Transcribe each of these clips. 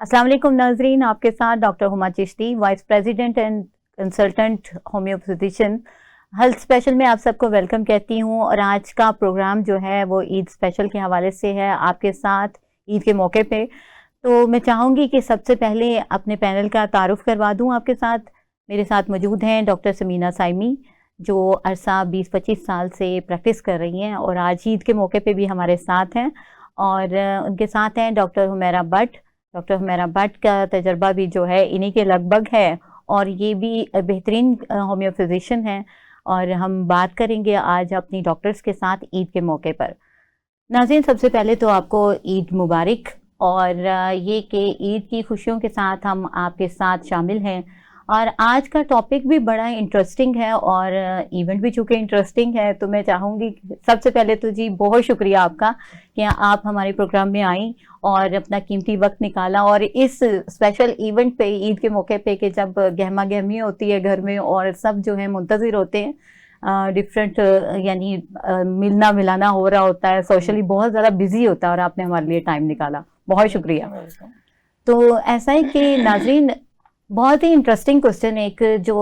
अस्सलाम वालेकुम नाजरीन, आपके साथ doctor Huma Chishti, vice president and consultant homeopathician. Health special में आप सबको वेलकम कहती हूँ। और आज का प्रोग्राम जो है वो ईद स्पेशल के हवाले से है, आपके साथ ईद के मौके पे। तो मैं चाहूँगी कि सबसे पहले अपने पैनल का तारुफ करवा दूँ आपके साथ। मेरे साथ मौजूद हैं डॉक्टर समीना साइमी, जो अरसा 20-25 साल से प्रैक्टिस कर रही हैं और आज ईद के मौके पे भी हमारे साथ हैं। और उनके साथ हैं डॉक्टर हुमैरा भट्ट। डॉक्टर हुमैरा भट्ट का तजर्बा भी जो है इन्हीं के लगभग है और ये भी बेहतरीन होम्योपैथिशियन हैं। और हम बात करेंगे आज अपनी डॉक्टर्स के साथ ईद के मौके पर। नाज़रीन, सबसे पहले तो आपको ईद मुबारक। और ये कि ईद की खुशियों के साथ हम आपके साथ शामिल हैं। और आज का टॉपिक भी बड़ा इंटरेस्टिंग है और इवेंट भी चूँकि इंटरेस्टिंग है, तो मैं चाहूँगी सबसे पहले तो जी बहुत शुक्रिया आपका कि आप हमारे प्रोग्राम में आई और अपना कीमती वक्त निकाला। और इस स्पेशल इवेंट पे, ईद के मौके पे, कि जब गहमा गहमी होती है घर में और सब जो है मुंतज़िर होते हैं, डिफरेंट यानी मिलना मिलाना हो रहा होता है, सोशली बहुत ज़्यादा बिजी होता है और आपने हमारे लिए टाइम निकाला, बहुत शुक्रिया। तो ऐसा है कि नाज़रीन, बहुत ही इंटरेस्टिंग क्वेश्चन एक जो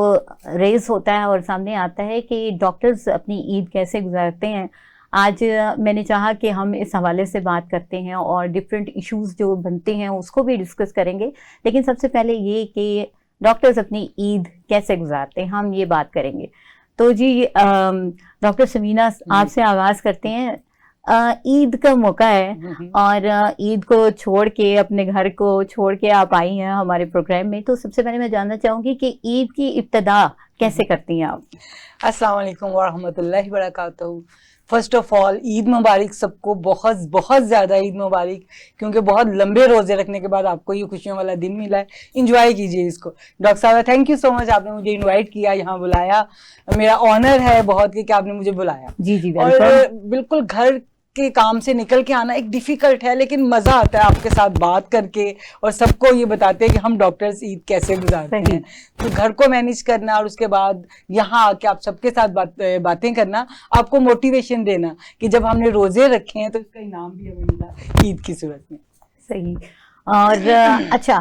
रेज होता है और सामने आता है कि डॉक्टर्स अपनी ईद कैसे गुजारते हैं। आज मैंने चाहा कि हम इस हवाले से बात करते हैं और डिफरेंट इश्यूज जो बनते हैं उसको भी डिस्कस करेंगे। लेकिन सबसे पहले ये कि डॉक्टर्स अपनी ईद कैसे गुजारते हैं, हम ये बात करेंगे। तो जी डॉक्टर समीना, आपसे आगाज़ करते हैं। ईद का मौका है और ईद को छोड़ के, अपने घर को छोड़ के आप आई हैं हमारे प्रोग्राम में। तो सबसे पहले मैं जानना चाहूँगी कि ईद की इब्तिदा कैसे करती हैं आप? अस्सलाम वालेकुम वरहमतुल्लाहि वबरकातुहू। फर्स्ट ऑफ ऑल ईद मुबारक सबको, बहुत बहुत ज़्यादा ईद मुबारक, क्योंकि बहुत लंबे रोज़े रखने के बाद आपको ये खुशियों वाला दिन मिला है। इंजॉय कीजिए इसको। डॉक्टर साहब, थैंक यू सो मच, आपने मुझे इनवाइट किया, यहाँ बुलाया। मेरा ऑनर है बहुत कि आप आपने मुझे बुलाया। जी जी, और बिल्कुल घर के काम से निकल के आना एक डिफिकल्ट है, लेकिन मज़ा आता है आपके साथ बात करके और सबको ये बताते हैं कि हम डॉक्टर्स ईद कैसे गुजारते हैं। तो घर को मैनेज करना और उसके बाद यहाँ आके आप सबके साथ बातें करना, आपको मोटिवेशन देना कि जब हमने रोजे रखे हैं तो इसका इनाम भी हमें मिला ईद की सूरत में। सही। और अच्छा,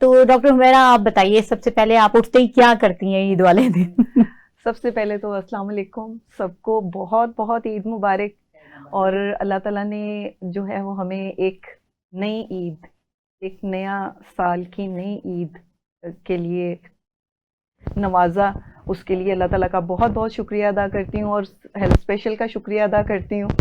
तो डॉक्टर हुमैरा, आप बताइए सबसे पहले आप उठते ही क्या करती हैं ईद वाले दिन? सबसे पहले तो अस्सलाम वालेकुम, सबको बहुत बहुत ईद मुबारक। और अल्लाह ताला ने जो है वो हमें एक नई ईद, एक नया साल की नई ईद के लिए नवाजा। उसके लिए अल्लाह ताला का बहुत बहुत शुक्रिया अदा करती हूँ और हेल्थ स्पेशल का शुक्रिया अदा करती हूँ।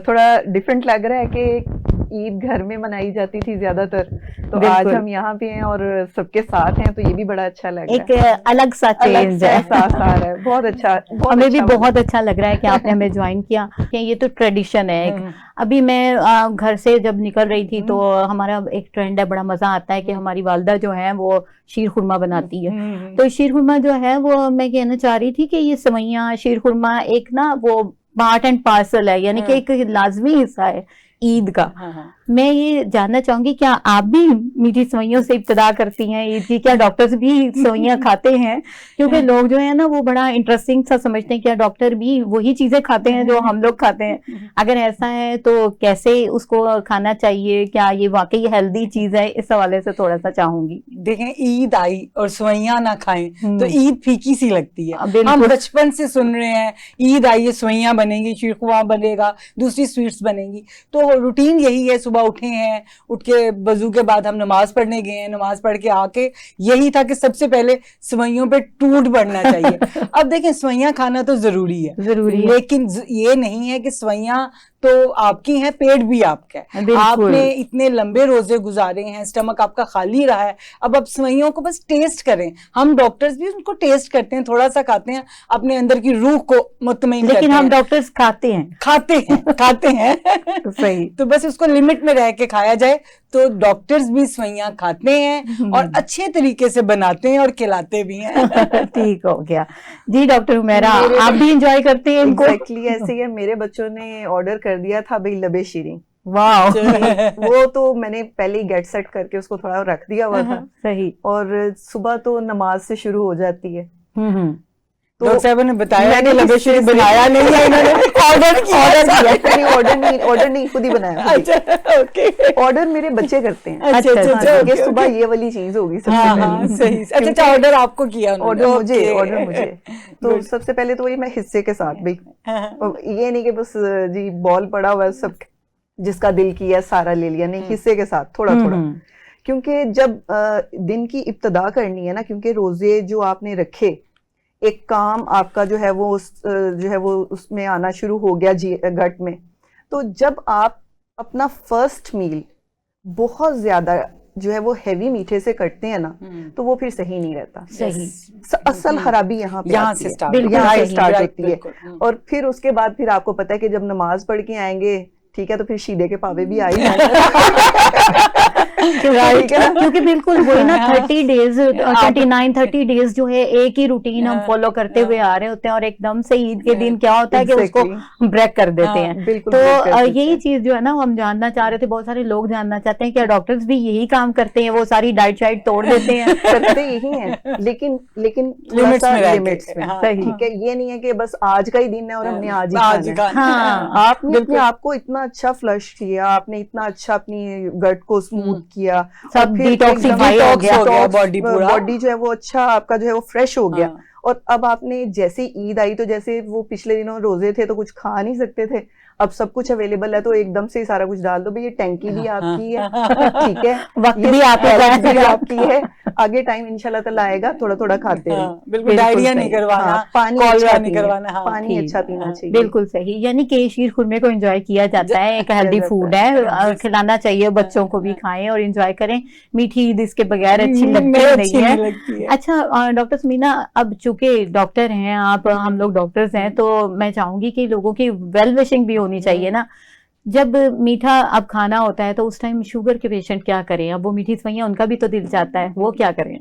थोड़ा डिफरेंट लग रहा है कि ईद घर में मनाई जाती थी ज़्यादातर, तो आज हम यहाँ पे हैं और सबके साथ हैं, तो ये भी बड़ा अच्छा लग रहा है। एक अलग सा चेंज है, एहसास आ रहा है। बहुत अच्छा, हमें भी बहुत अच्छा लग रहा है कि आपने हमें ज्वाइन किया। ये तो ट्रेडिशन है एक। अभी मैं घर से जब निकल रही थी तो हमारा एक ट्रेंड है, बड़ा मजा आता है कि हमारी वालदा जो है वो शीर खुरमा बनाती है। तो शीर खुरमा जो है वो मैं कहना चाह रही थी कि ये सेवइयां, शीर खुरमा एक ना वो पार्ट एंड पार्सल है, यानी कि एक लाजमी हिस्सा है ईद का। मैं ये जानना चाहूंगी, क्या आप भी मीठी सेवइयों से इब्तिदा करती हैं ईद की? क्या डॉक्टर्स भी सेवइयां खाते हैं? क्योंकि लोग जो है ना वो बड़ा इंटरेस्टिंग सा समझते हैं, क्या डॉक्टर भी वही चीजें खाते हैं जो हम लोग खाते हैं? अगर ऐसा है तो कैसे उसको खाना चाहिए? क्या ये वाकई हेल्दी चीज है? इस हवाले से थोड़ा सा चाहूंगी। देखें, ईद आई और सेवइयां ना खाएं तो ईद फीकी सी लगती है। हम बचपन से सुन रहे हैं ईद आई है, सेवइयां बनेंगी, शीर खुरमा बनेगा, दूसरी स्वीट्स बनेंगी। तो रूटीन यही है, सुबह उठे हैं, उठ के वजू के बाद हम नमाज पढ़ने गए हैं, नमाज पढ़ के आके यही था कि सबसे पहले सेवइयों पे टूट पड़ना चाहिए। अब देखें, सेवइयां खाना तो जरूरी है, लेकिन ये नहीं है कि सेवइयां तो आपकी हैं, पेट भी आपका है। आपने इतने लंबे रोजे गुजारे हैं, स्टमक आपका खाली रहा है, अब आप सेवइयों को बस टेस्ट करें। हम डॉक्टर्स भी उनको टेस्ट करते हैं, थोड़ा सा खाते हैं, अपने अंदर की रूह को मुतमईन करते हैं। लेकिन हम डॉक्टर्स खाते हैं तो सही। तो बस उसको लिमिट में रह के खाया जाए। तो डॉक्टर्स भी सेवइयां खाते हैं और अच्छे तरीके से बनाते हैं और खिलाते भी हैं। ठीक हो गया जी। डॉक्टर हुमैरा, आप भी एंजॉय करते हैं इनको? एग्जैक्टली ऐसे ही है। मेरे बच्चों ने ऑर्डर कर दिया था भाई लबे शीरीं। वाह। वो तो मैंने पहले ही गेट सेट करके उसको थोड़ा रख दिया हुआ था। सही। और सुबह तो नमाज से शुरू हो जाती है। तो डॉक्टर साहब ने बताया मैंने कि लबेश्वरी बनाया नहीं है, इन्होंने ऑर्डर किया। ऑर्डर नहीं, खुद ही बनाया। अच्छा, ओके। ऑर्डर मेरे बच्चे करते हैं। अच्छा, ये सुबह ये वाली चीज होगी सबसे हाँ, पहले। सही। अच्छा, ऑर्डर आपको किया उन्होंने? ऑर्डर मुझे। तो सबसे पहले तो वही मैं हिस्से के साथ भाई, ये नहीं कि बस जी बॉल पड़ा हुआ है सब जिसका दिल किया सारा ले लिया, नहीं, हिस्से के साथ थोड़ा थोड़ा। क्योंकि जब दिन की इब्तिदा करनी है ना, क्योंकि रोजे जो आपने रखे, एक काम आपका जो है वो उसमें आना शुरू हो गया गट में, तो जब आप अपना फर्स्ट मील बहुत ज्यादा जो है वो हैवी मीठे से करते हैं ना, तो वो फिर सही नहीं रहता। सही, असल खराबी यहाँ से स्टार्ट होती है। और फिर उसके बाद फिर आपको पता है कि जब नमाज पढ़ के आएंगे, ठीक है, तो फिर शीदे के पावे भी आ ही जाएंगे। क्योंकि बिल्कुल वही ना 30 डेज 30 डेज जो है एक ही रूटीन हम फॉलो करते हुए आ रहे होते हैं, और एकदम से ईद के दिन क्या होता है कि उसको ब्रेक कर देते हैं। तो यही चीज जो है ना हम जानना चाह रहे थे, बहुत सारे लोग जानना चाहते हैं क्या डॉक्टर्स भी यही काम करते हैं, वो सारी डाइट शाइट तोड़ देते हैं? करते यही है, लेकिन लिमिट्स में। सही, ठीक है, ये नहीं है कि बस आज का ही दिन है और हमने आज ही खाना। हाँ, आपने अपने आप को इतना अच्छा फ्लश किया, आपने इतना अच्छा अपनी गट को स्मूथ किया, सब डिटॉक्सिफाई हो गया, बॉडी जो है वो अच्छा आपका जो है वो फ्रेश हो गया। और अब आपने जैसे ईद आई, तो जैसे वो पिछले दिनों रोजे थे तो कुछ खा नहीं सकते थे, अब सब कुछ अवेलेबल है, तो एकदम से सारा कुछ डाल दो भाई। ये टैंकी भी आपकी है, ठीक है, वक्त भी आपकी है, आगे टाइम इंशाल्लाह ताला आएगा, थोड़ा थोड़ा खाते हैं। बिल्कुल डायरिया नहीं करवाना, पानी नहीं करवाना, पानी अच्छा पीना चाहिए। बिल्कुल सही, यानी कि शीर खुरमे को एंजॉय किया जाता है, एक हेल्दी फूड है, खिलाना चाहिए, बच्चों को भी खाएं और एंजॉय करें। मीठी ईद इसके बगैर अच्छी लगती नहीं है। अच्छा डॉक्टर समीना, अब चूंकि डॉक्टर हैं आप, हम लोग डॉक्टर्स हैं, तो मैं चाहूंगी कि लोगों की वेल विशिंग भी होनी चाहिए ना। जब मीठा अब खाना होता है तो उस टाइम शुगर के पेशेंट क्या करें? अब वो मीठी सवैयां उनका भी तो दिल चाहता है, वो क्या करें?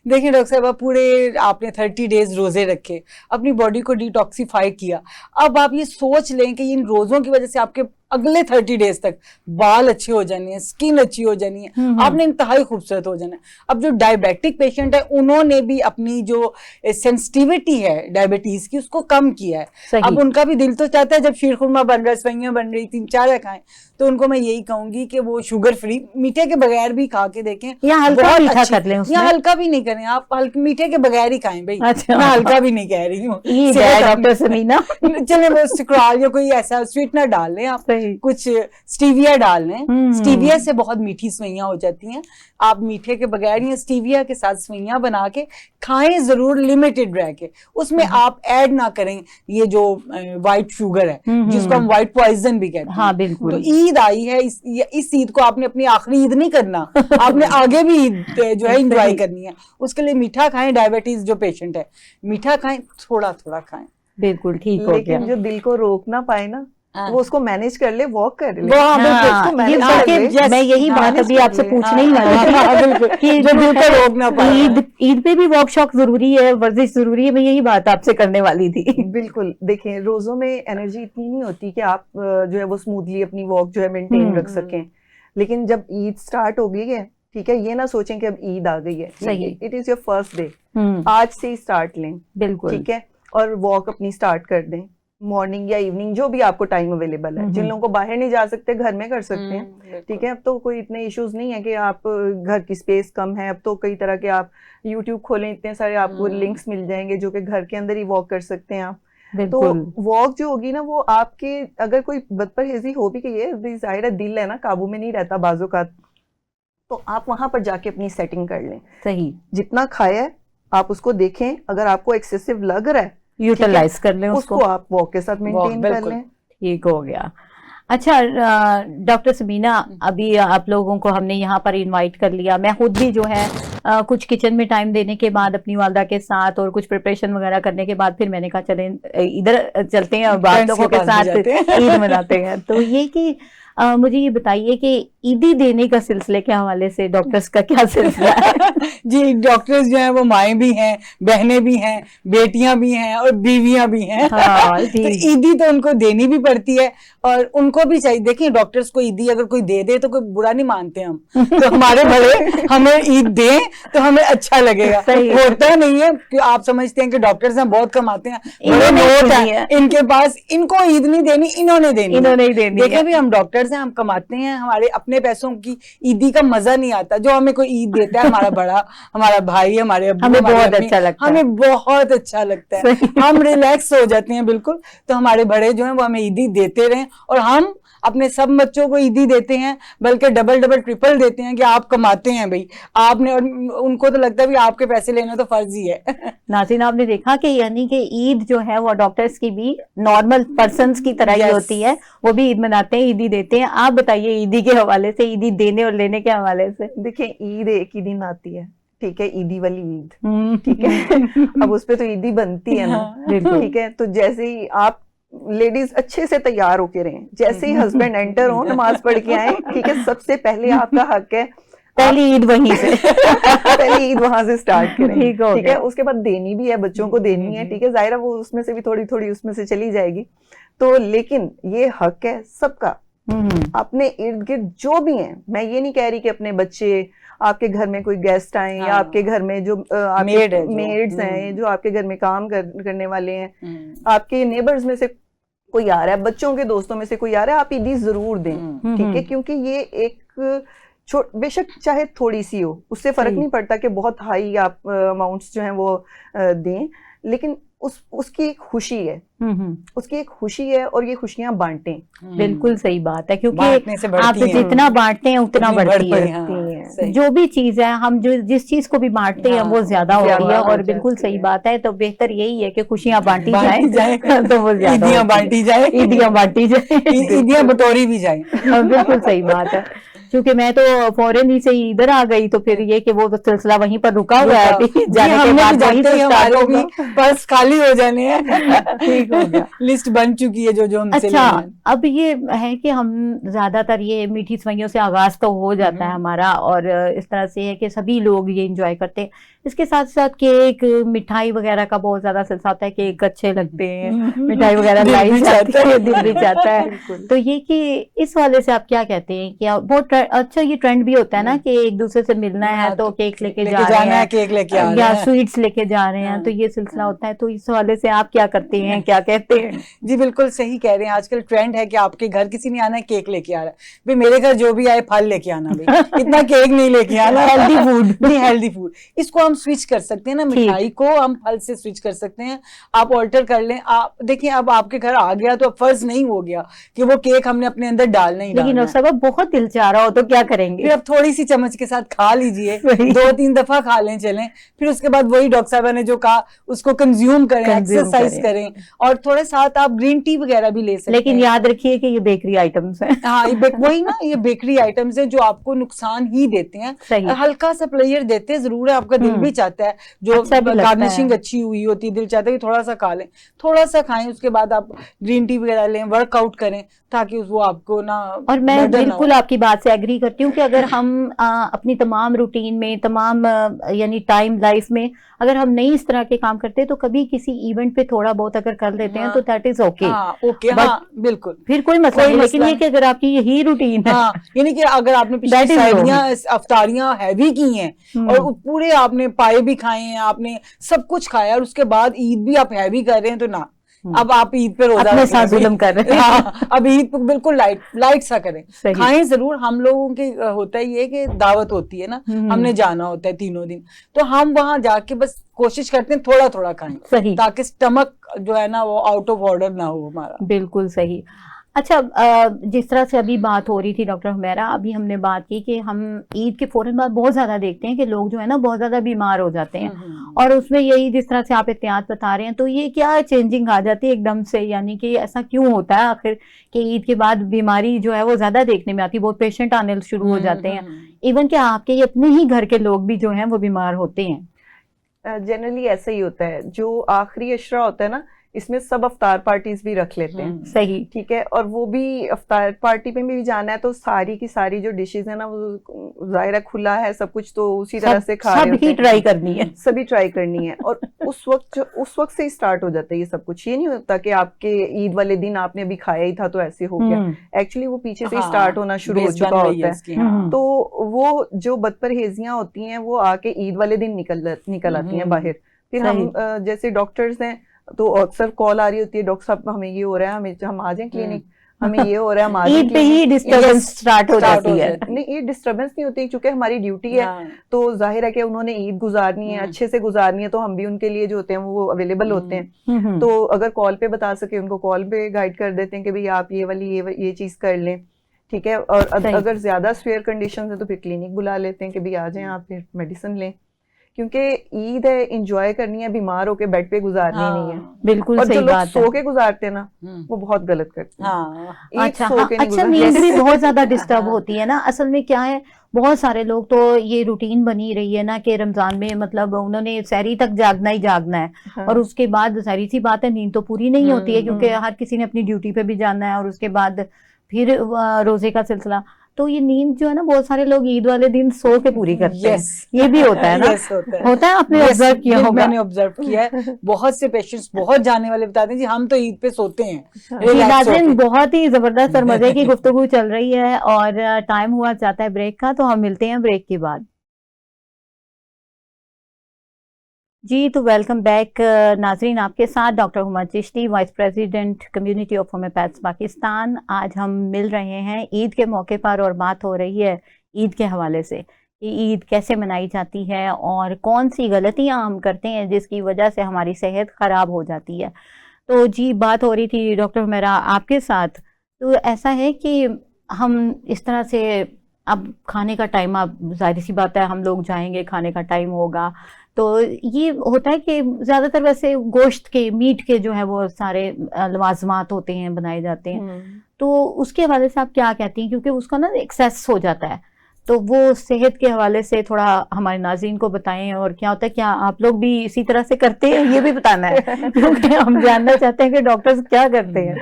देखिए डॉक्टर साहब, पूरे आपने 30 डेज रोजे रखे, अपनी बॉडी को डिटॉक्सिफाई किया, अब आप ये सोच लें कि इन रोजों की वजह से आपके अगले 30 डेज तक बाल अच्छे हो जाने हैं, स्किन अच्छी हो जानी है, आपने इंतहाई खूबसूरत हो जाना है। अब जो डायबिटिक पेशेंट है उन्होंने भी अपनी जो सेंसिटिविटी है डायबिटीज की उसको कम किया है। अब उनका भी दिल तो चाहता है जब शीर खुरमा बन रहा है, सवैयां बन रही, 3-4 खाएं, तो उनको मैं यही कहूंगी कि वो शुगर फ्री मीठे के बगैर भी खा के देखें, या हल्का मीठा कर लें, या हल्का भी नहीं करें, आप मीठे के बगैर ही खाएं भाई। अच्छा। मैं हल्का भी नहीं कह रही हूँ, डॉक्टर समीना चले वो सिक्राल या कोई ऐसा स्वीटनर डाल लें, आप कुछ स्टीविया डाल लें, स्टीविया से बहुत मीठी सवैयां हो जाती हैं। आप मीठे के बगैर या स्टीविया के साथ सवैयां बना के खाएं, जरूर लिमिटेड रह के, उसमें आप ऐड ना करें ये जो व्हाइट शुगर है जिसको हम व्हाइट पॉइजन भी कहते हैं। हाँ, बिल्कुल। तो ईद आई है, इस ईद को आपने अपनी आखिरी ईद नहीं करना, आपने आगे भी ईद जो है एंजॉय करनी है, उसके लिए मीठा खाएं। डायबिटीज जो पेशेंट है मीठा खाएं, थोड़ा थोड़ा खाएं। बिल्कुल ठीक हो गया। लेकिन जो दिल को रोक ना पाए ना, वो उसको मैनेज कर ले, वॉक कर ले। मैं यही बात अभी आपसे पूछने ही वाली थी कि ईद पे भी वॉक शॉक जरूरी है, वर्जिश जरूरी है, मैं यही बात आपसे करने वाली थी। बिल्कुल, देखिए रोजों में एनर्जी इतनी नहीं होती कि आप जो है वो स्मूथली अपनी वॉक जो है मेंटेन रख सकें, लेकिन जब ईद स्टार्ट हो गई है, ठीक है, ये ना सोचें कि अब ईद आ गई है, it is your first day, आज से ही स्टार्ट लें, बिल्कुल ठीक है, और वॉक अपनी स्टार्ट कर दें, मॉर्निंग या इवनिंग जो भी आपको टाइम अवेलेबल है। जिन लोगों को बाहर नहीं जा सकते घर में कर सकते हैं, ठीक है, अब तो कोई इतने इश्यूज नहीं है कि आप घर की स्पेस कम है, अब तो कई तरह के आप यूट्यूब खोलें, इतने सारे आपको लिंक्स मिल जाएंगे जो कि घर के अंदर ही वॉक कर सकते हैं आप। तो वॉक जो होगी ना, वो आपके अगर कोई बदपरहेजी हो भी गई है, जाहिर है दिल है ना काबू में नहीं रहता बाजू का, तो आप वहां पर जाके अपनी सेटिंग कर लें। सही, जितना खाया है आप उसको देखें, अगर आपको एक्सेसिव लग रहा है यूटिलाइज कर लें उसको आप वॉक के साथ मेंटेन कर लें। ठीक हो गया। अच्छा डॉक्टर समीना, अभी आप लोगों को हमने यहाँ पर इनवाइट कर लिया, मैं खुद भी जो है कुछ किचन में टाइम देने के बाद अपनी वालदा के साथ और कुछ प्रिपरेशन वगैरह करने के बाद फिर मैंने कहा चलें इधर चलते हैं और बात लोगों के साथ ईद मनाते हैं। तो ये कि मुझे ये बताइए कि ईदी देने का सिलसिले के हवाले से डॉक्टर्स का क्या सिलसिला है? जी, डॉक्टर्स जो है वो माएँ भी हैं, बहनें भी हैं, बेटियां भी हैं और बीवियां भी हैं। हाँ, तो जी। ईदी तो उनको देनी भी पड़ती है और उनको भी चाहिए। देखिए, डॉक्टर्स को ईदी अगर कोई दे दे तो कोई बुरा नहीं मानते हम। तो हमारे बड़े हमें ईद दें तो हमें अच्छा लगेगा। होता नहीं है कि आप समझते हैं कि डॉक्टर्स हैं बहुत कमाते हैं, बड़े नोट हैं इनके पास, इनको ईद नहीं देनी, इन्होंने देनी। देखिए भी हम डॉक्टर्स हैं, हम कमाते हैं, हमारे अपने पैसों की ईदी का मजा नहीं आता। जो हमें कोई ईद देता है, हमारा बड़ा, हमारा भाई, हमारे अब्बू, हमें बहुत अच्छा लगता है, हमें बहुत अच्छा लगता है, हम रिलैक्स हो जाते हैं बिल्कुल। तो हमारे बड़े जो हैं वो हमें ईदी देते रहें और हम अपने सब बच्चों को ईदी देते हैं, बल्कि डबल डबल ट्रिपल देते हैं कि आप कमाते हैं भाई आपने, और उनको तो लगता है भी आपके पैसे लेना तो फर्ज ही है। नाज़रीन, आपने देखा कि यानी कि ईद जो है वो डॉक्टर्स की भी नॉर्मल पर्सन्स की तरह ही होती है, वो भी ईद मनाते हैं, ईदी देते हैं। आप बताइए ईदी के हवाले से, ईदी देने और लेने के हवाले से। देखिए, ईद एक ही दिन आती है, ठीक है, ईदी वाली ईद, ठीक है। अब उस पे तो ईदी बनती है ना, ठीक है। तो जैसे ही आप लेडीज अच्छे से तैयार होके रहें, जैसे ही हस्बैंड एंटर हो, नमाज पढ़ के आए, ठीक है, सबसे पहले आपका हक है पहली ईद वहीं से पहली ईद वहां से स्टार्ट करें, ठीक है। उसके बाद देनी भी है, बच्चों को देनी है, ठीक है, जाहिर है वो उसमें से भी थोड़ी थोड़ी उसमें से चली जाएगी। तो लेकिन ये हक है सबका, अपने इर्द गिर्द जो भी हैं। मैं ये नहीं कह रही कि अपने बच्चे, आपके घर में कोई गेस्ट आए, या आपके घर में जो आपके मेड्स हैं, जो आपके घर में काम करने वाले हैं, आपके नेबर्स में से कोई आ रहा है, बच्चों के दोस्तों में से कोई आ रहा है, आप ईदी जरूर दें, ठीक है। क्योंकि ये एक बेशक चाहे थोड़ी सी हो, उससे फर्क नहीं पड़ता कि बहुत हाई आप अमाउंट्स जो हैं वो दें, लेकिन उसकी एक खुशी है, उसकी एक खुशी है, और ये खुशियां बांटें। बिल्कुल सही बात है, क्योंकि आप जितना बांटते हैं उतना बढ़ती है। जो भी चीज है, हम जो जिस चीज को भी बांटते हैं वो ज्यादा होती है, और बिल्कुल सही बात है। तो बेहतर यही है कि खुशियां बांटी जाए तो वो ज्यादा, ईदियां बांटी जाए, ईदियां बांटी जाए, ईदियां बटोरी भी जाए। बिल्कुल सही बात है। क्योंकि मैं तो फौरन ही से इधर आ गई, तो फिर ये कि वो तो सिलसिला वहीं पर रुका हुआ है, जाने के बाद वहीं से स्टार्ट होगा। पर्स खाली हो जाने हैं, ठीक हो गया, लिस्ट बन चुकी है जो हमसे अच्छा, अब ये है कि हम ज्यादातर ये मीठी सवैयों से आगाज तो हो जाता है हमारा, और इस तरह से है कि सभी लोग ये एंजॉय करते हैं। इसके साथ साथ केक, मिठाई वगैरह का बहुत ज्यादा सिलसिला होता है, केक अच्छे लगते हैं, मिठाई वगैरह लाई जाती है, दिल भी चाहता है। तो ये कि इस वाले से आप क्या कहते हैं? क्या बहुत अच्छा ये ट्रेंड भी होता है ना कि एक दूसरे से मिलना है तो केक लेके जा रहे हैं, केक लेके आ रहे हैं, या स्वीट्स लेके जा रहे हैं, तो ये सिलसिला होता है। तो इस वाले से आप क्या करते हैं, क्या कहते हैं? जी बिल्कुल सही कह रहे हैं, आजकल ट्रेंड है कि आपके घर किसी ने आना है, केक लेके आ रहा है। भाई मेरे घर जो भी आए फल लेके आना, भाई इतना केक नहीं लेके आना, हेल्दी फूड नहीं, हेल्दी फूड। इसको हम स्विच कर सकते हैं ना, मिठाई को हम फल से स्विच कर सकते हैं, आप ऑल्टर कर लें। आप देखिए, अब आपके घर आ गया तो अब फर्ज नहीं हो गया कि वो केक हमने अपने अंदर डालना ही डालना। लेकिन सब बहुत दिल चाह रहा हो तो क्या करेंगे? फिर अब थोड़ी सी चम्मच के साथ खा लीजिए, 2-3 दफा खा लें, चलें। फिर उसके बाद वही डॉक्टर साहब ने जो कहा उसको कंज्यूम करें, एक्सरसाइज करें, और थोड़े साथ आप ग्रीन टी वगैरह भी ले सकते हैं। लेकिन याद रखिए कि ये बेकरी आइटम्स हैं। हाँ, वही ना, ये बेकरी आइटम्स हैं जो आपको नुकसान ही देते हैं। हल्का सा प्लेयर देते जरूर है, आपका दिल भी चाहता है, जो गार्निशिंग अच्छी हुई होती है, दिल चाहता है कि थोड़ा सा खा लें, थोड़ा सा खाएं, उसके बाद आप ग्रीन टी वगैरह लें, वर्कआउट करें, ताकि वो आपको ना। और मैं बिल्कुल आपकी बात से एग्री करती हूँ कि अगर हम अपनी तमाम रूटीन में, तमाम यानी टाइम लाइफ में अगर हम नहीं इस तरह के काम करते, तो कभी किसी इवेंट पे थोड़ा बहुत अगर कर लेते हैं तो दैट इज ओके, बिल्कुल, फिर कोई मसला नहीं। लेकिन ये कि अगर आपकी यही रूटीन है, यानी कि अगर आपने पिछली अफ्तारियां हैवी की हैं और पूरे आपने पाए भी खाए हैं, आपने सब कुछ खाया, और उसके बाद ईद भी आप हैवी कर रहे हैं, तो ना, अब आप ईद पे रोजा अपने साथ जुल्म कर रहे हैं। हाँ, अब ईद पे बिल्कुल लाइट सा करें, खाएं जरूर। हम लोगों के होता ही है कि दावत होती है ना, हमने जाना होता है 3 दिन, तो हम वहां जाके बस कोशिश करते हैं थोड़ा थोड़ा खाएं, ताकि स्टमक जो है ना वो आउट ऑफ ऑर्डर ना हो हमारा। बिल्कुल सही। अच्छा, जिस तरह से अभी बात हो रही थी डॉक्टर हुमैरा, अभी हमने बात की कि हम ईद के फौरन बाद बहुत ज़्यादा देखते हैं कि लोग जो है ना बहुत ज़्यादा बीमार हो जाते हैं, और उसमें यही जिस तरह से आप एहतियात बता रहे हैं, तो ये क्या चेंजिंग आ जाती है एकदम से? यानी कि ऐसा क्यों होता है आखिर कि ईद के बाद बीमारी जो है वो ज़्यादा देखने में आती है, बहुत पेशेंट आने शुरू हो जाते हैं, इवन कि आपके अपने ही घर के लोग भी जो हैं वो बीमार होते हैं? जनरली ऐसा ही होता है। जो आखिरी अशरा होता है ना, इसमें सब अफ्तार पार्टीज भी रख लेते हैं। सही। ठीक है, और वो भी अफ्तार पार्टी पे भी जाना है तो सारी की सारी जो डिशेज है ना वो जाहिर है खुला है सब कुछ, तो उसी तरह से खा रहे होते हैं। ट्राई करनी है, सभी ट्राई करनी है। और उस वक्त से ही स्टार्ट हो जाता है ये सब कुछ। ये नहीं होता कि आपके ईद वाले दिन आपने अभी खाया ही था तो ऐसे हो गया। एक्चुअली वो पीछे से ही स्टार्ट होना शुरू हो चुका होता है। तो वो जो बदपरहेजियां होती हैं वो आके ईद वाले दिन निकल आती हैं बाहर। फिर हम जैसे डॉक्टर्स हैं तो अक्सर कॉल आ रही होती है, डॉक्टर साहब हमें ये हो रहा है, हम आ जाएं क्लिनिक, हमें ये हो रहा है, हम आ जाएं। ईद पे ही डिस्टर्बेंस स्टार्ट हो जाती है। नहीं, ये डिस्टर्बेंस नहीं होती क्योंकि हमारी ड्यूटी है। तो जाहिर है कि उन्होंने ईद गुजारनी है, अच्छे से गुजारनी है, तो हम भी उनके लिए जो होते हैं वो अवेलेबल होते हैं। तो अगर कॉल पे बता सके उनको कॉल पे गाइड कर देते हैं कि भाई आप ये वाली ये चीज कर लें। ठीक है, और अगर ज्यादा सीवियर कंडीशन है तो फिर क्लिनिक बुला लेते हैं कि भाई आ जाएं आप, फिर मेडिसिन लें। क्योंकि ईद है, एंजॉय करनी है, बीमार होके बेड पे गुजारनी नहीं है। बिल्कुल और सही जो लोग बात सो के गुजारते हैं ना वो बहुत गलत करते हैं। अच्छा, नींद भी बहुत ज्यादा डिस्टर्ब होती है ना। असल में क्या है, बहुत सारे लोग तो ये रूटीन बनी रही है ना कि रमजान में मतलब उन्होंने सहरी तक जागना ही जागना है। और उसके बाद सारी सी बात है, नींद तो पूरी नहीं होती है क्योंकि हर किसी ने अपनी ड्यूटी पे भी जाना है और उसके बाद फिर रोजे का सिलसिला। तो ये नींद जो है ना, बहुत सारे लोग ईद वाले दिन सो के पूरी करते हैं। ये भी होता है ना? होता है, आपने ऑब्जर्व किया होगा। मैंने ऑब्जर्व किया है, बहुत से पेशेंट्स बहुत जाने वाले बताते हैं जी हम तो ईद पे सोते हैं। नाज़रीन, बहुत ही जबरदस्त और मजे की गुफ्तगू चल रही है और टाइम हुआ चाहता है ब्रेक का, तो हम मिलते हैं ब्रेक के बाद। जी, तो वेलकम बैक नाजरीन, आपके साथ doctor Huma Chishti, vice president community of homeopaths Pakistan. आज हम मिल रहे हैं ईद के मौके पर और बात हो रही है ईद के हवाले से कि ईद कैसे मनाई जाती है और कौन सी गलतियां हम करते हैं जिसकी वजह से हमारी सेहत ख़राब हो जाती है। तो जी, बात हो रही थी डॉक्टर हुमैरा आपके साथ। तो ऐसा है कि हम इस तरह से अब खाने का टाइम, अब जाहिर सी बात है हम लोग जाएंगे, खाने का टाइम होगा, तो ये होता है कि ज़्यादातर वैसे गोश्त के, मीट के जो है वो सारे लवाजमात होते हैं, बनाए जाते हैं। तो उसके हवाले से आप क्या कहती हैं, क्योंकि उसका ना एक्सेस हो जाता है, तो वो सेहत के हवाले से थोड़ा हमारे नाज़रीन को बताएं। और क्या होता है, क्या आप लोग भी इसी तरह से करते हैं, ये भी बताना है क्योंकि हम जानना चाहते हैं कि डॉक्टर्स क्या करते हैं।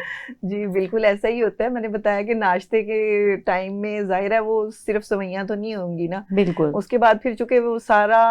जी बिल्कुल ऐसा ही होता है। मैंने बताया कि नाश्ते के टाइम में जाहिर है वो सिर्फ सवैयां तो नहीं होंगी ना, बिल्कुल। उसके बाद फिर चूंकि वो सारा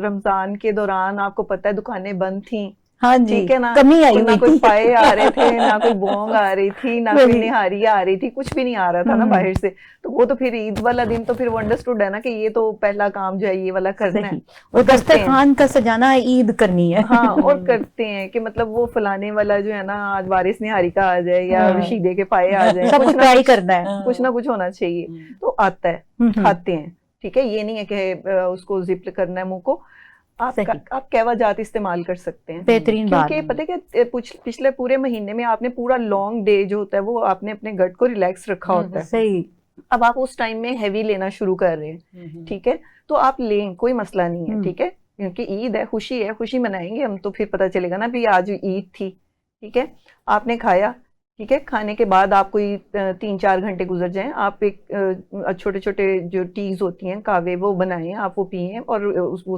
रमजान के दौरान आपको पता है दुकानें बंद थी। हाँ जी, ठीक है ना, कमी आई, ना कोई पाए आ रहे थे, ना कोई बोंग आ रही थी, ना कोई निहारी आ रही थी, कुछ भी नहीं आ रहा था ना बाहर से। तो वो तो फिर ईद वाला दिन तो फिर वो अंडरस्टूड है ना कि ये तो पहला काम जो है ये वाला करना है, और दस्तरखान का सजाना ईद करनी है। हाँ, और करते हैं कि मतलब वो फलाने वाला जो है ना आज वारिस निहारी का आ जाए या रशीदे के पाए आ जाए, सब ट्राई करना है, कुछ ना कुछ होना चाहिए। तो आता है, खाते हैं। ठीक है, ये नहीं है कि उसको जिप करना है मुंह को। आप कहवा जात इस्तेमाल कर सकते हैं, बेहतरीन बात। क्योंकि पता है क्या, पिछले पूरे महीने में आपने पूरा लॉन्ग डे जो होता है वो आपने अपने गट को रिलैक्स रखा होता है। सही। अब आप उस टाइम में हैवी लेना शुरू कर रहे हैं, ठीक है, तो आप लें, कोई मसला नहीं है। ठीक है, क्योंकि ईद है, खुशी मनाएंगे हम, तो फिर पता चलेगा ना भी आज ईद थी। ठीक है, आपने खाया, ठीक है, खाने के बाद आप कोई 3-4 घंटे गुजर जाएं, आप एक छोटे छोटे जो टीज होती हैं कावे वो बनाएं, आप वो पिए, और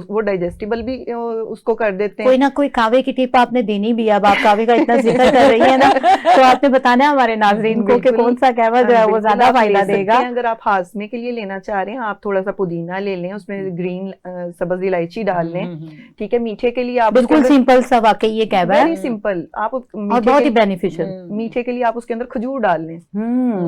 वो डाइजेस्टिबल भी उसको कर देते हैं। कोई ना कोई कावे की टिप आपने देनी भी है। अब आप कावे का इतना जिक्र कर रही है ना, तो आपने बताना है हमारे नाजरीन को कि कौन सा कहवा जो है वो ज्यादा फायदा देगा। अगर आप हाजमे के लिए लेना चाह रहे हैं, आप थोड़ा सा पुदीना ले लें, उसमें ग्रीन सब्ज इलायची डाल लें। ठीक है, मीठे के लिए आप बिल्कुल सिंपल सा, वाकई ये कहवा है, वेरी सिंपल, आप और बहुत ही बेनिफिशियल। मीठे के लिए आप उसके अंदर खजूर डाल लें।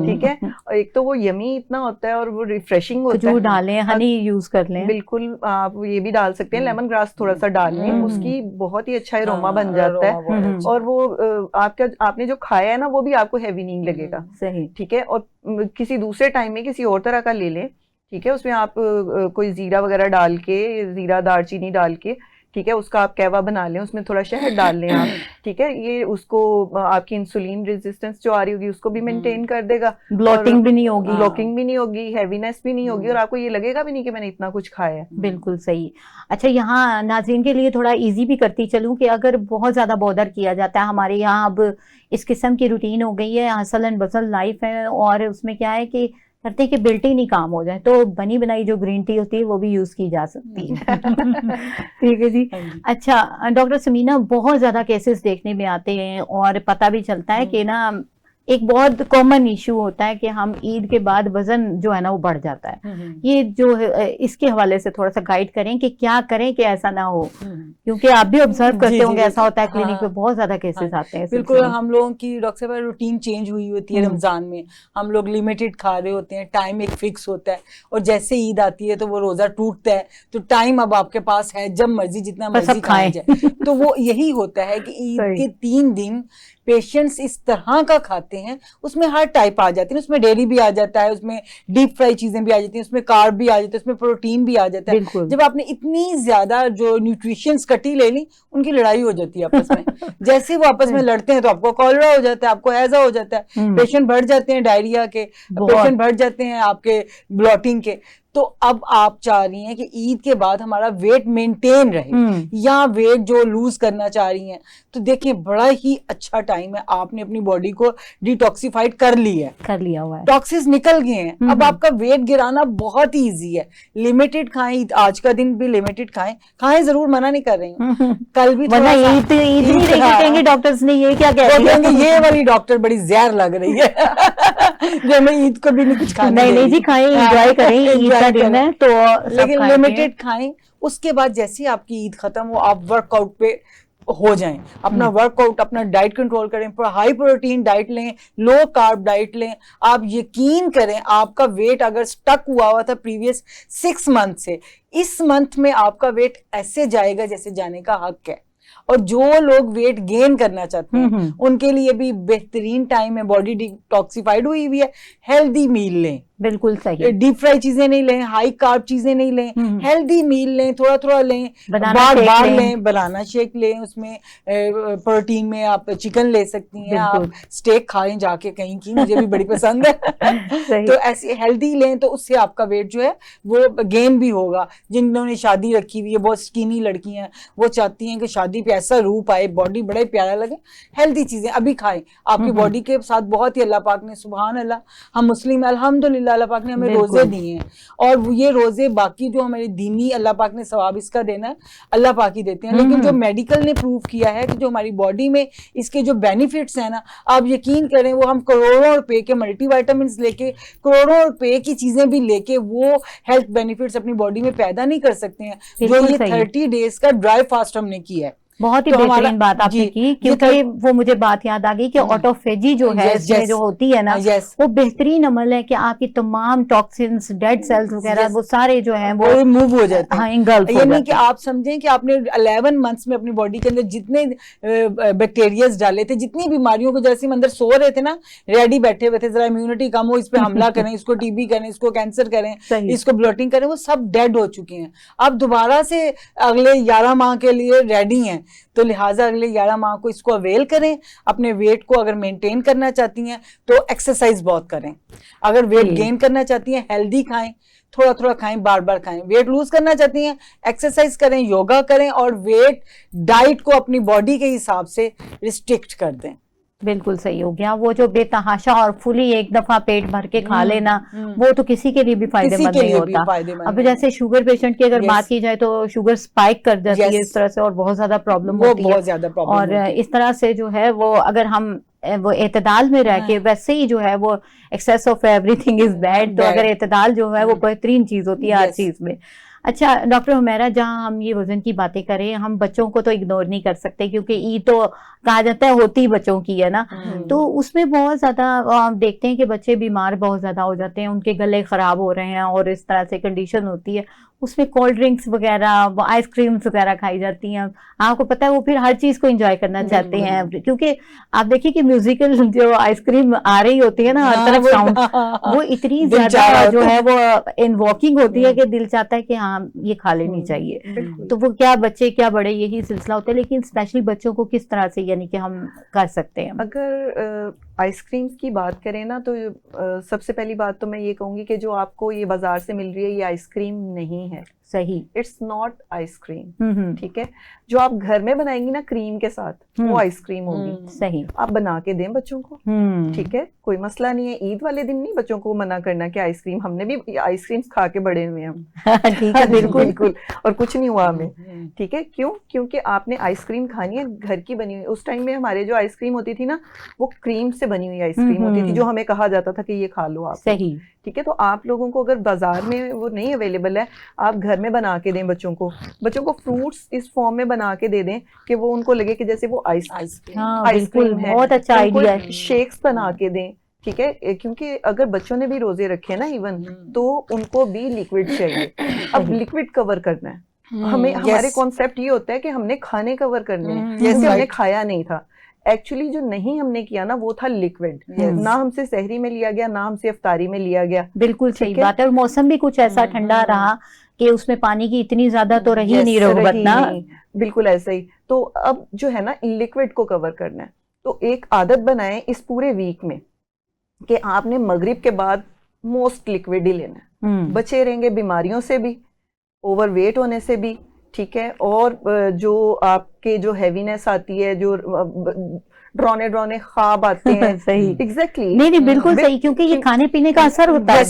ठीक है, और एक तो वो यमी इतना होता है और वो रिफ्रेशिंग होता है। खजूर डालें, हनी यूज कर लें, बिल्कुल आप ये भी डाल सकते हैं, लेमन ग्रास थोड़ा सा डाल लें, उसकी बहुत ही अच्छा अरोमा बन जाता है। और वो आपने जो खाया है ना वो भी आपको हैवी नहीं लगेगा। सही। ठीक है, और किसी दूसरे टाइम में किसी और तरह का ले लें। ठीक है, उसमें आप कोई जीरा वगैरह डाल के, जीरा दालचीनी डाल के, ठीक है, उसका आप कहवा बना लें, उसमें थोड़ा शहद डाल लें आप। ठीक है, ये उसको आपकी इंसुलिन रेजिस्टेंस जो आ रही होगी उसको भी मेंटेन कर देगा, ब्लोटिंग भी नहीं होगी, हैवीनेस भी नहीं होगी, और आपको ये लगेगा भी नहीं कि मैंने इतना कुछ खाया है। बिल्कुल सही। अच्छा, यहाँ नाज़रीन के लिए थोड़ा इजी भी करती चलूँ कि अगर बहुत ज़्यादा बॉदर किया जाता है, हमारे यहाँ अब इस किस्म की रूटीन हो गई है, हसल एंड बसल लाइफ है, और उसमें क्या है कि करते हैं कि बिल्ट इन ही काम हो जाए, तो बनी बनाई जो ग्रीन टी होती है वो भी यूज की जा सकती है। ठीक है जी। अच्छा डॉक्टर समीना, बहुत ज्यादा केसेस देखने में आते हैं और पता भी चलता है कि ना एक बहुत कॉमन इशू होता है कि हम ईद के बाद वजन जो है ना वो बढ़ जाता है। ये जो है इसके हवाले से थोड़ा सा गाइड करें कि क्या करें कि ऐसा ना हो, क्योंकि आप भी ऑब्जर्व करते होंगे ऐसा होता है क्लिनिक पे बहुत ज्यादा केसेस आते हैं। बिल्कुल, हम लोगों की डॉक्टर साहब रूटीन चेंज हुई होती है रमजान में, हम लोग लिमिटेड खा रहे होते हैं, टाइम एक फिक्स होता है, और जैसे ईद आती है तो वो रोजा टूटता है, तो टाइम अब आपके पास है, जब मर्जी जितना मर्जी खाया जाए। तो वो यही होता है कि ईद के 3 दिन पेशेंट्स इस तरह का खाते हैं, उसमें हर टाइप आ जाती है, उसमें डेयरी भी आ जाता है, उसमें डीप फ्राई चीजें भी आ जाती हैं, उसमें कार्ब भी आ जाता है, उसमें प्रोटीन भी आ जाता है। जब आपने इतनी ज्यादा जो न्यूट्रिशंस कटी ले ली, उनकी लड़ाई हो जाती है आपस में। जैसे वो आपस में लड़ते हैं तो आपको कॉलरा हो जाता है, आपको हैजा हो जाता है, पेशेंट बढ़ जाते हैं डायरिया के, पेशेंट बढ़ जाते हैं आपके ब्लॉटिंग के। तो अब आप चाह रही हैं कि ईद के बाद हमारा वेट मेंटेन रहे या वेट जो लूज करना चाह रही हैं, तो देखिए बड़ा ही अच्छा टाइम है, आपने अपनी बॉडी को डिटॉक्सिफाइड कर लिया हुआ है, टॉक्सिस निकल गए हैं, अब आपका वेट गिराना बहुत ही ईजी है। लिमिटेड खाएं, आज का दिन भी लिमिटेड खाएं जरूर, मना नहीं कर रही हूँ, कल भी थोड़ा कहेंगे डॉक्टर्स ने ये क्या कह दिया, ये वाली डॉक्टर बड़ी जहर लग रही है जो हमें ईद को भी नहीं कुछ खाना। नहीं जी, खाएं, एंजॉय करें, दिन है तो लेकिन लिमिटेड खाएं। उसके बाद जैसे आपकी ईद खत्म हो, आप वर्कआउट पे हो जाएं, अपना वर्कआउट, अपना डाइट कंट्रोल करें, हाई प्रोटीन डाइट लें, लो कार्ब डाइट लें। आप यकीन करें, आपका वेट अगर स्टक हुआ था प्रीवियस 6 मंथ से, इस मंथ में आपका वेट ऐसे जाएगा जैसे जाने का हक है। और जो लोग वेट गेन करना चाहते हैं उनके लिए भी बेहतरीन टाइम है, बॉडी डिटॉक्सिफाइड हुई हुई है, हेल्दी मील लें, बिल्कुल सही, डीप फ्राई चीजें नहीं लें, हाई कार्ब चीजें नहीं लें, हेल्दी मील लें, थोड़ा थोड़ा लें, बार लें, बनाना शेक लें, उसमें प्रोटीन में आप चिकन ले सकती हैं, आप स्टेक खाएं जाके कहीं की, मुझे भी बड़ी पसंद है। तो ऐसे हेल्दी लें तो उससे आपका वेट जो है वो गेन भी होगा। जिन्होंने शादी रखी हुई है, बहुत स्किनी लड़की हैं, वो चाहती हैं कि शादी पे ऐसा रूप आए, बॉडी बड़ा ही प्यारा लगे, हेल्दी चीजें अभी खाएं, आपकी बॉडी के साथ बहुत ही अल्लाह पाक ने, सुभान अल्लाह, हम मुस्लिम अल्हम्दुलिल्लाह, अल्लाह पाक ने हमें रोजे दिए हैं, और ये रोजे बाकी जो हमारे दीनी अल्लाह पाक ने सवाब इसका देना है, अल्लाह पाक ही देते हैं। लेकिन जो मेडिकल ने प्रूव किया है कि जो हमारी बॉडी में इसके जो बेनिफिट्स हैं ना, आप यकीन करें, वो हम करोड़ों रुपए के मल्टीविटामिन लेके, करोड़ों रुपए की चीजें भी लेके वो हेल्थ बेनिफिट्स अपनी बॉडी में पैदा नहीं कर सकते हैं जो ये 30 डेज का ड्राई फास्ट हमने किया है। बहुत ही बेहतरीन बात आपने की, क्योंकि वो मुझे बात याद आ गई कि ऑटोफेजी जो है इसमें जो होती है ना, वो बेहतरीन अमल है कि आपकी तमाम टॉक्सिन्स, डेड सेल्स वगैरह वो सारे जो हैं वो मूव हो जाते हैं। ये नहीं कि आप समझें कि आपने 11 मंथ्स में अपनी बॉडी के अंदर जितने बैक्टीरियाज डाले थे, जितनी बीमारियों को जैसे अंदर सो रहे थे ना, रेडी बैठे हुए थे, जरा इम्यूनिटी कम हो, इस पे हमला करें, इसको टीबी करें, इसको कैंसर करें, इसको ब्लॉटिंग करें, वो सब डेड हो चुके हैं। अब दोबारा से अगले 11 माह के लिए रेडी हैं, तो लिहाजा अगले 11 माह को इसको अवेल करें। अपने वेट को अगर मेंटेन करना चाहती हैं तो एक्सरसाइज बहुत करें, अगर वेट गेन करना चाहती हैं हेल्दी खाएं, थोड़ा थोड़ा खाएं, बार बार खाएं। वेट लूज करना चाहती हैं एक्सरसाइज करें, योगा करें, और वेट डाइट को अपनी बॉडी के हिसाब से रिस्ट्रिक्ट कर दें। बिल्कुल सही हो गया। वो जो बेतहाशा और फुली एक दफा पेट भर के खा लेना, वो तो किसी के लिए भी फायदेमंद नहीं होता। अब जैसे शुगर पेशेंट की अगर बात की जाए तो शुगर स्पाइक कर जाती है इस तरह से, और बहुत ज्यादा प्रॉब्लम होती है। और इस तरह से जो है वो अगर हम वो एतदाल में रह के, वैसे ही जो है वो excess of everything is bad, तो अगर एतदाल जो है वो बेहतरीन चीज होती है हर चीज में। अच्छा डॉक्टर हुमैरा, जहाँ हम ये वजन की बातें करें, हम बच्चों को तो इग्नोर नहीं कर सकते, क्योंकि ईद तो कहा जाता है होती बच्चों की है ना, तो उसमें बहुत ज्यादा देखते हैं कि बच्चे बीमार बहुत ज्यादा हो जाते हैं, उनके गले खराब हो रहे हैं और इस तरह से कंडीशन होती है, उसमें कोल्ड ड्रिंक्स वगैरह, आइसक्रीम्स वगैरह खाई जाती हैं। आपको पता है वो फिर हर चीज को एंजॉय करना चाहते हैं, क्योंकि आप देखिए कि म्यूजिकल जो आइसक्रीम आ रही होती है ना, हर तरफ साउंड, वो इतनी ज्यादा जो है वो इनवॉकिंग होती है कि दिल चाहता है कि हाँ ये खा लेनी चाहिए। तो वो क्या बच्चे क्या बड़े यही सिलसिला होता है, लेकिन स्पेशली बच्चों को किस तरह से यानी कि हम कर सकते हैं? अगर आइसक्रीम्स की बात करें ना, तो सबसे पहली बात तो मैं ये कहूँगी कि जो आपको ये बाजार से मिल रही है ये आइसक्रीम नहीं है। सही। इट्स नॉट आइसक्रीम, ठीक है। जो आप घर में बनाएंगी ना क्रीम के साथ, वो आइसक्रीम होगी। सही। आप बना के दें बच्चों को, ठीक है, कोई मसला नहीं है। ईद वाले दिन नहीं बच्चों को मना करना कि आइसक्रीम, हमने भी आइसक्रीम खा के बड़े हुए हैं ठीक है, बिल्कुल बिल्कुल, और कुछ नहीं हुआ हमें, ठीक है। क्यों? क्योंकि आपने आइसक्रीम खानी है घर की बनी हुई। उस टाइम में हमारे जो आइसक्रीम होती थी ना, वो क्रीम से बनी हुई आइसक्रीम होती थी, जो हमें कहा जाता था कि ये खा लो आप। सही। ठीक है, तो आप लोगों को अगर बाजार में वो नहीं अवेलेबल है, आप घर में बना के दें बच्चों को फ्रूट्स इस फॉर्म में बना के दे दें कि वो उनको लगे कि जैसे वो आइसक्रीम है। बहुत अच्छा आइडिया है। शेक्स बना के दें, ठीक है, क्योंकि अगर बच्चों ने भी रोजे रखे हैं ना इवन, तो उनको भी लिक्विड चाहिए। अब लिक्विड कवर करना है हमें, हमारे कॉन्सेप्ट ये होता है कि हमने खाने कवर करने हैं, क्योंकि हमने खाया नहीं था। एक्चुअली जो नहीं हमने किया ना, वो था लिक्विड। ना हमसे सहरी में लिया गया, ना हमसे इफ्तारी में लिया गया। बिल्कुल सही बात है। और मौसम भी कुछ ऐसा ठंडा रहा कि उसमें पानी की इतनी ज्यादा तो रही नहीं रगबत ना। बिल्कुल ऐसा ही। तो अब जो है ना, लिक्विड को कवर करना है, तो एक आदत बनाएं इस पूरे वीक में कि आपने मगरिब के बाद मोस्ट लिक्विड ही लेना है। बचे रहेंगे बीमारियों से भी, ओवरवेट होने से भी, ठीक है, और जो आपके जो हैवीनेस आती है, जो ड्रोने ख्वाब आते हैं। सही। एग्जैक्टली। नहीं बिल्कुल सही, क्योंकि ये खाने पीने का असर होता है।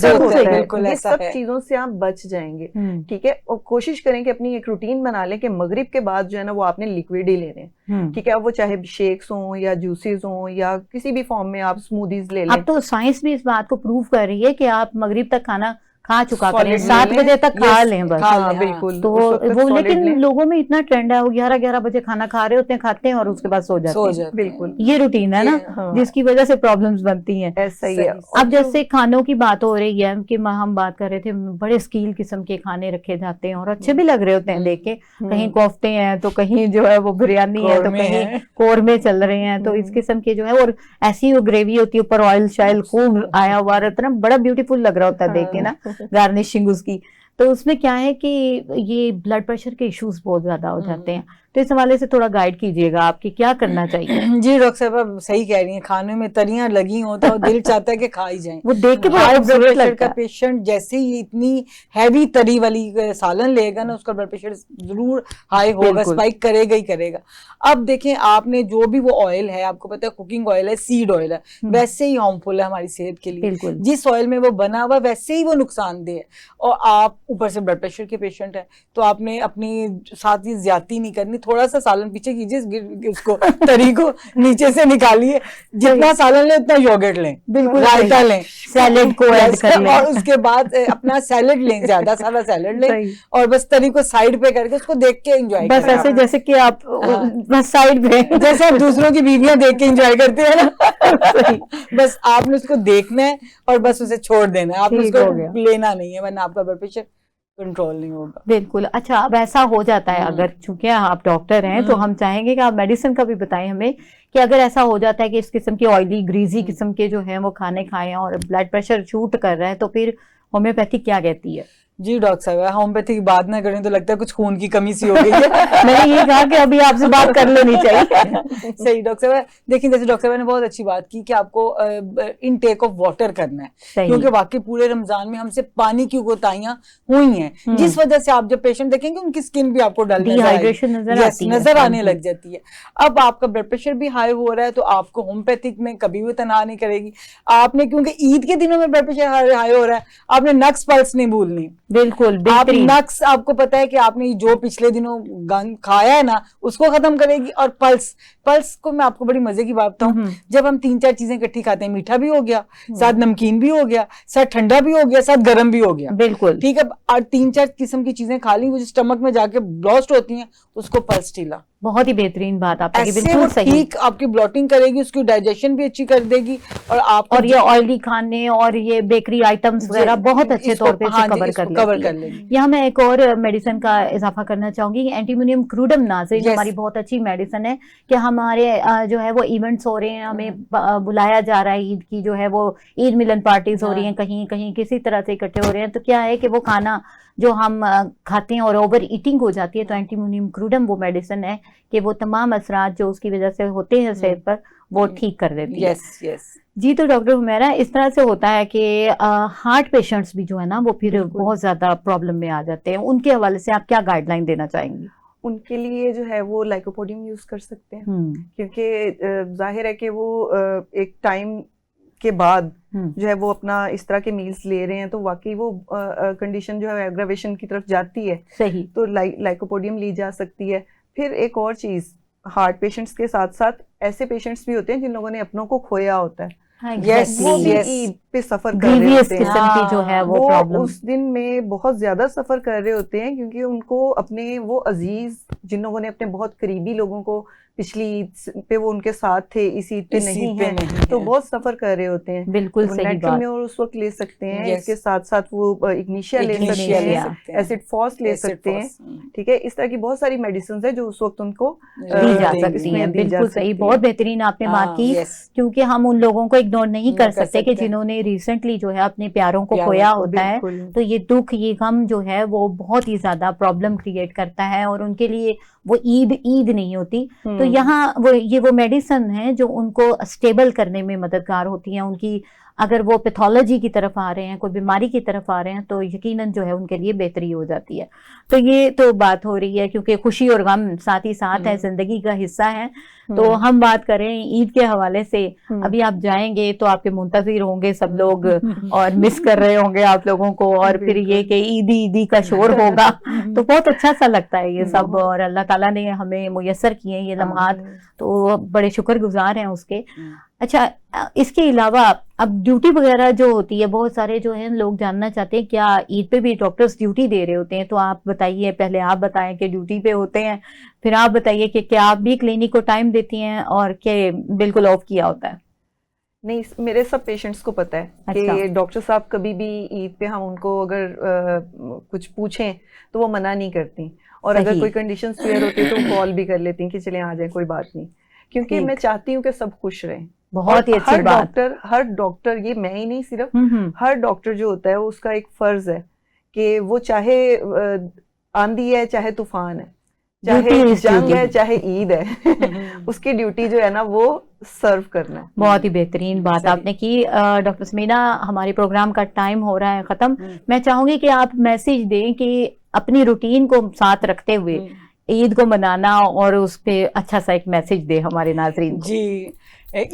बिल्कुल, ये सब चीजों से आप बच जाएंगे, ठीक है। और कोशिश करें कि अपनी एक रूटीन बना लें कि मगरिब के बाद जो है ना, वो आपने लिक्विड ही लेने, ठीक है। अब वो चाहे शेक्स हों या जूसेस हों या किसी भी फॉर्म में आप स्मूदीज ले लें। अब तो साइंस भी इस बात को प्रूव कर रही है कि आप मगरिब तक खाना खा चुका करें, 7 बजे तक खा लें बस। हाँ, बिल्कुल। तो वो लेकिन लोगों में इतना ट्रेंड है, वो 11 बजे खाना खा रहे होते हैं, खाते हैं और उसके बाद सो जाते हैं। बिल्कुल, ये रूटीन है ना, जिसकी वजह से प्रॉब्लम्स बनती हैं। ऐसा ही है। अब जैसे खानों की बात हो रही है कि हम बात कर रहे थे, बड़े स्कील किस्म के खाने रखे जाते हैं और अच्छे भी लग रहे होते हैं देख के। कहीं कोफ्ते हैं तो कहीं जो है वो बिरयानी है, तो कहीं कोरमे चल रहे हैं, तो इस किस्म के जो है। और ऐसी वो ग्रेवी होती है, ऊपर ऑयल शायल खूब आया हुआ रहता है, बड़ा ब्यूटीफुल लग रहा होता है देख के ना, गार्निशिंग उसकी। तो उसमें क्या है कि ये ब्लड प्रेशर के इश्यूज बहुत ज्यादा हो जाते हैं, तो इस हवाले से थोड़ा गाइड कीजिएगा आपकी क्या करना चाहिए। जी डॉक्टर साहब, आप सही कह रही हैं, खाने में तरियां लगी हो तो दिल चाहता है कि खा ही जाएं। वो देख के हाई ब्लड प्रेशर का पेशेंट जैसे ही इतनी हैवी तरी वाली सालन लेगा ना, उसका ब्लड प्रेशर जरूर हाई होगा, स्पाइक करेगा ही करेगा। अब देखें, आपने जो भी वो ऑयल है, आपको पता है कुकिंग ऑयल है, सीड ऑयल है, वैसे ही हार्मफुल है हमारी सेहत के लिए। जिस ऑयल में वो बना हुआ वैसे ही वो नुकसानदेह है। और आप ऊपर से ब्लड प्रेशर के पेशेंट है, तो आपने अपनी साथ ही ज्यादती नहीं करनी, थोड़ा सा सालन पीछे कीजिए, उसको तरी को नीचे से निकालिए, जितना सालन लें उतना योगर्ट लें, बिल्कुल रायता लें, सैलेड को ऐड कर लें, और उसके बाद अपना सैलेड लें, ज्यादा सारा सैलेड लें, और बस तरी को साइड पे करके उसको देख के एंजॉय बस ऐसे जैसे कि आप बस साइड पे जैसे आप दूसरों की बीवियां देख के एंजॉय करते हैं ना, बस आपने उसको देखना है और बस उसे छोड़ देना है, आपने उसको लेना नहीं है, वरना आपका ब्लड प्रेशर कंट्रोल नहीं होगा। बिल्कुल। अच्छा, अब ऐसा हो जाता है, अगर चूंकि आप डॉक्टर हैं तो हम चाहेंगे कि आप मेडिसिन का भी बताएं हमें, कि अगर ऐसा हो जाता है कि इस किस्म के ऑयली ग्रीजी किस्म के जो है वो खाने खाएं और ब्लड प्रेशर शूट कर रहा है, तो फिर होम्योपैथी क्या कहती है? जी डॉक्टर साहब, होम्योपैथी की बात ना करें तो लगता है कुछ खून की कमी सी हो गई है। मैंने ये कहा कि अभी आपसे बात कर लेनी चाहिए। सही डॉक्टर साहब, देखिए जैसे डॉक्टर साहब ने बहुत अच्छी बात की कि आपको इनटेक ऑफ वाटर करना है, क्योंकि वाकई पूरे रमजान में हमसे पानी की कोताहियां हुई हैं, जिस वजह से आप जब पेशेंट देखेंगे उनकी स्किन भी आपको डल नजर आने लग जाती है। अब आपका ब्लड प्रेशर भी हाई हो रहा है, तो आपको होम्योपैथिक में कभी भी तनाव नहीं करेगी। आपने, क्योंकि ईद के दिनों में ब्लड प्रेशर हाई हो रहा है, आपने नक्स पल्स नहीं भूलनी। बिल्कुल, आप नक्स, आपको पता है कि आपने जो पिछले दिनों खाया है ना, उसको खत्म करेगी। और पल्स को मैं आपको बड़ी मजे की बात बताऊं, जब हम 3-4 चीजें इकट्ठी खाते हैं, मीठा भी हो गया, साथ नमकीन भी हो गया, साथ ठंडा भी हो गया, साथ गर्म भी हो गया, बिल्कुल ठीक है, और 3-4 किस्म की चीजें खा ली, वो जो स्टमक में जाके ब्लॉस्ट होती हैं, उसको पल्स टीला। बहुत ही बेहतरीन बात आपने की, बिल्कुल सही। ठीक, आपकी ब्लॉटिंग करेगी, उसकी डाइजेशन भी अच्छी कर देगी, और आप और ये ऑयली खाने और ये बेकरी आइटम्स वगैरह बहुत अच्छे तौर पे कवर कर लेगी। यहाँ मैं एक और मेडिसिन का इजाफा करना चाहूंगी, एंटीमोनियम क्रूडम नाज़रीन हमारी बहुत अच्छी मेडिसिन है, कि हमारे जो है वो इवेंट्स हो रहे हैं, हमें बुलाया जा रहा है, ईद की जो है वो ईद मिलन पार्टीज हो रही हैं, कहीं कहीं किसी तरह से इकट्ठे हो रहे हैं, तो क्या है कि वो खाना जो हम खाते हैं और ओवर ईटिंग हो जाती है, तो एंटीमोनियम क्रूडम वो मेडिसिन है कि वो तमाम असरात जो उसकी वजह से होते हैं सेहत पर वो ठीक कर देती है। यस यस जी, तो डॉक्टर हुमैरा, इस तरह से होता है कि हार्ट पेशेंट्स भी जो है ना वो फिर बिल्कुल। बहुत ज्यादा प्रॉब्लम में आ जाते हैं, उनके हवाले से आप क्या गाइडलाइन देना चाहेंगी? उनके लिए जो है वो लाइकोपोडियम यूज कर सकते हैं, क्योंकि जाहिर है कि वो एक टाइम के बाद जो है वो अपना इस तरह के मील्स ले रहे हैं, तो वाकई वो कंडीशन जो है एग्रावेशन की तरफ जाती है। सही। तो लाइकोपोडियम ली जा सकती है। फिर एक और चीज, हार्ट पेशेंट्स के साथ साथ ऐसे पेशेंट्स भी होते हैं जिन लोगों ने अपनों को खोया होता है। Yes, वो भी yes. ईद पे सफर कर रहे ग्रीवियस होते हैं। किस्म की जो है वो प्रॉब्लम, उस दिन में बहुत ज्यादा सफर कर रहे होते हैं, क्योंकि उनको अपने वो अजीज जिन लोगों ने अपने बहुत करीबी लोगों को पिछली ईद पे वो उनके साथ थे, इस ईद पे नहीं है, तो बहुत सफर कर रहे होते हैं। बिल्कुल तो सही नेट्रम बात। में और उस वक्त ले सकते हैं। Yes. इसके साथ साथ वो इग्निशिया ले Ignitia सकते ले हैं, सकते हैं। एसिड फॉस ले Acid सकते हैं। Fos, ठीक है, इस तरह की बहुत सारी मेडिसिन है जो उस वक्त उनको दी जा देंगे। सकती इसमें हैं। दी जा बिल्कुल सकती सही, है। बहुत बेहतरीन आपने बात की, यस क्योंकि हम उन लोगों को इग्नोर नहीं कर सकते कि सकते। जिन्होंने रिसेंटली जो है अपने प्यारों को प्यारों खोया को, होता है। बिल्कुल। तो ये दुख, ये गम जो है वो बहुत ही ज्यादा प्रॉब्लम क्रिएट करता है, और उनके लिए वो ईद नहीं होती। तो यहाँ वो मेडिसिन है जो उनको स्टेबल करने में मददगार होती हैं। उनकी अगर वो पैथोलॉजी की तरफ आ रहे हैं, कोई बीमारी की तरफ आ रहे हैं, तो यकीनन जो है उनके लिए बेहतरी हो जाती है। तो ये तो बात हो रही है, क्योंकि खुशी और गम साथ ही साथ है, जिंदगी का हिस्सा है। तो हम बात करें ईद के हवाले से, अभी आप जाएंगे तो आपके मुंतजिर होंगे सब लोग और मिस कर रहे होंगे आप लोगों को, और फिर ये कि ईदी का शोर होगा, तो बहुत अच्छा सा लगता है ये सब, और अल्लाह ताला ने हमें मुयस्सर किए ये लम्हात, तो बड़े शुक्रगुजार हैं उसके। अच्छा, इसके अलावा अब ड्यूटी वगैरह जो होती है, बहुत सारे जो हैं लोग जानना चाहते हैं क्या ईद पे भी डॉक्टर्स ड्यूटी दे रहे होते हैं? तो आप बताइए, पहले आप बताएं कि ड्यूटी पे होते हैं, फिर आप बताइए कि क्या आप भी क्लिनिक को टाइम देती हैं और क्या बिल्कुल ऑफ किया होता है? नहीं, मेरे सब पेशेंट्स को पता है कि डॉक्टर साहब कभी भी ईद पे हम उनको अगर कुछ पूछें तो वो मना नहीं करती, और अगर कोई कंडीशन क्लियर होती है तो कॉल भी कर लेती हैं कि चले आ जाए, कोई बात नहीं, क्योंकि मैं चाहती हूँ कि सब खुश रहें। बहुत ही अच्छी बात। हर डॉक्टर, ये मैं ही नहीं, सिर्फ हर डॉक्टर जो होता है उसका एक फर्ज है कि वो चाहे आंधी है, चाहे तूफान है, चाहे जंग है, चाहे ईद है, उसकी ड्यूटी जो है ना वो सर्व करना है। बहुत ही बेहतरीन बात आपने की। डॉक्टर समीना, हमारे प्रोग्राम का टाइम हो रहा है खत्म। मैं चाहूंगी कि आप मैसेज दें कि अपनी रूटीन को साथ रखते हुए ईद को मनाना, और उस पे अच्छा सा एक मैसेज दे हमारे नाजरीन को। जी,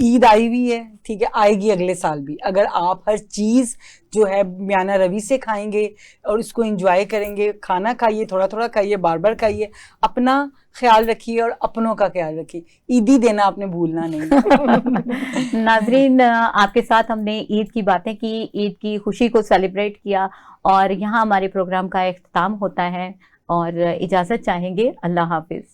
ईद आई हुई है, ठीक है, आएगी अगले साल भी। अगर आप हर चीज़ जो है म्याना रवि से खाएंगे और इसको एंजॉय करेंगे, खाना खाइए, थोड़ा थोड़ा खाइए, बार बार खाइए, अपना ख्याल रखिए और अपनों का ख्याल रखिए, ईदी देना आपने भूलना नहीं। नाजरीन, आपके साथ हमने ईद की बातें की, ईद की खुशी को सेलिब्रेट किया, और यहाँ हमारे प्रोग्राम का इख्तिताम होता है, और इजाज़त चाहेंगे। अल्लाह हाफिज़।